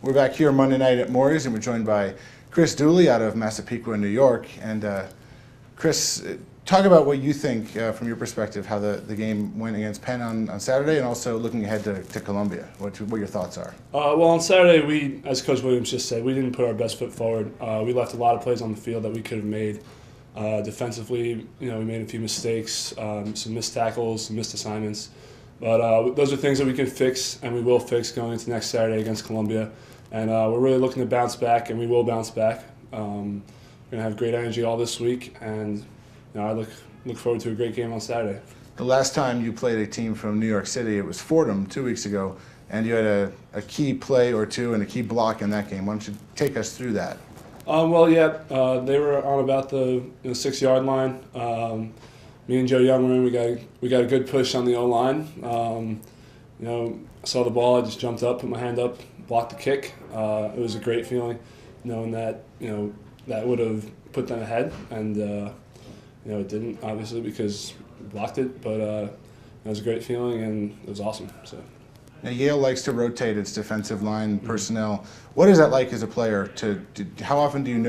We're back here Monday night at Mory's, and we're joined by Chris Dooley out of Massapequa, New York. And Chris, talk about what you think, from your perspective, how the game went against Penn on Saturday, and also looking ahead to Columbia. What your thoughts are? Well, on Saturday, we, as Coach Williams just said, we didn't put our best foot forward. We left a lot of plays on the field that we could have made. Defensively, we made a few mistakes, some missed tackles, some missed assignments. But those are things that we can fix, and we will fix going into next Saturday against Columbia. And we're really looking to bounce back, and we will bounce back. We're going to have great energy all this week, and I look forward to a great game on Saturday. The last time you played a team from New York City, it was Fordham 2 weeks ago, and you had a key play or two and a key block in that game. Why don't you take us through that? They were on about the 6-yard line. Me and Joe Young we got a good push on the O-line. I saw the ball, I just jumped up, put my hand up, blocked the kick. It was a great feeling, knowing that that would have put them ahead, and it didn't, obviously, because we blocked it. But it was a great feeling, and it was awesome. So. Now, Yale likes to rotate its defensive line personnel. What is that like as a player? How often do you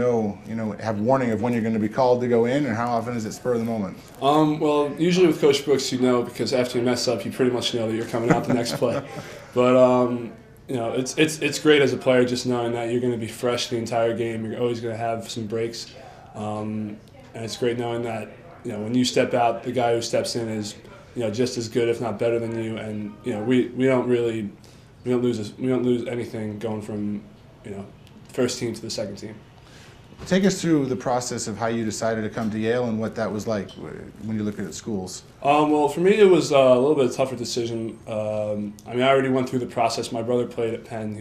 have warning of when you're going to be called to go in, and how often is it spur of the moment? Well, usually with Coach Brooks, because after you mess up, you pretty much know that you're coming out the next play. But it's great as a player just knowing that you're going to be fresh the entire game. You're always going to have some breaks, and it's great knowing that when you step out, the guy who steps in is just as good, if not better than you. And we don't lose anything going from first team to the second team. Take us through the process of how you decided to come to Yale and what that was like when you look at schools. Well, for me, it was a little bit of a tougher decision. I already went through the process. My brother played at Penn.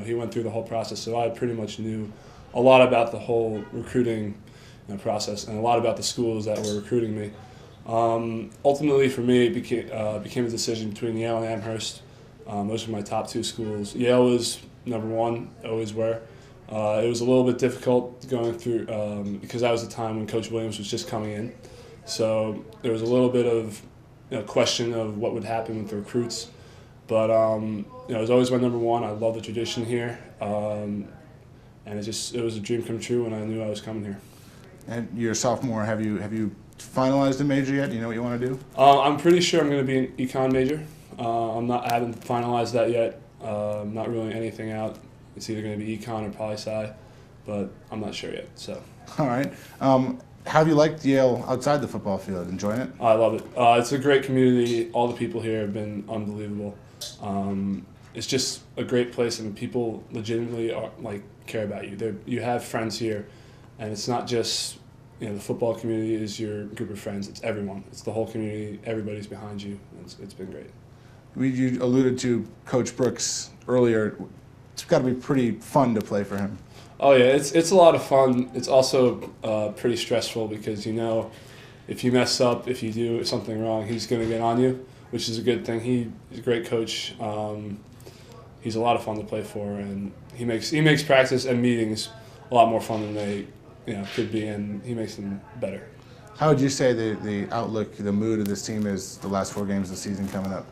He went through the whole process, so I pretty much knew a lot about the whole recruiting process and a lot about the schools that were recruiting me. Ultimately, for me, it became a decision between Yale and Amherst. Those were my top two schools. Yale was number one, always were. It was a little bit difficult going through because that was the time when Coach Williams was just coming in. So there was a little bit of question of what would happen with the recruits. But it was always my number one. I love the tradition here. And it was a dream come true when I knew I was coming here. And you're a sophomore. Have you finalized a major yet? Do you know what you want to do? I'm pretty sure I'm going to be an econ major. I haven't finalized that yet. I'm not ruling anything out. It's either going to be econ or poli-sci, but I'm not sure yet. So. All right. How have you liked Yale outside the football field? Enjoying it? I love it. It's a great community. All the people here have been unbelievable. It's just a great place, and people legitimately care about you. You have friends here, and it's not just the football community is your group of friends. It's everyone. It's the whole community. Everybody's behind you. It's been great. You alluded to Coach Brooks earlier. It's got to be pretty fun to play for him. Oh yeah, it's a lot of fun. It's also pretty stressful because if you mess up, if you do something wrong, he's going to get on you, which is a good thing. He's a great coach. He's a lot of fun to play for, and he makes practice and meetings a lot more fun than they could be, and he makes them better. How would you say the outlook, the mood of this team is the last 4 games of the season coming up?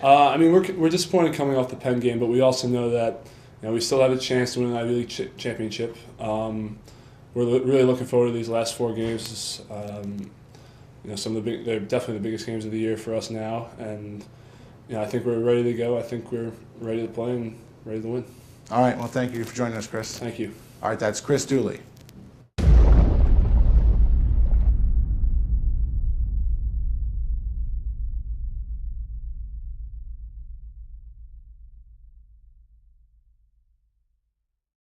We're disappointed coming off the Penn game, but we also know that we still have a chance to win an Ivy League championship. We're really looking forward to these last 4 games. They're definitely the biggest games of the year for us now, and I think we're ready to go. I think we're ready to play and ready to win. All right. Well, thank you for joining us, Chris. Thank you. All right. That's Chris Dooley.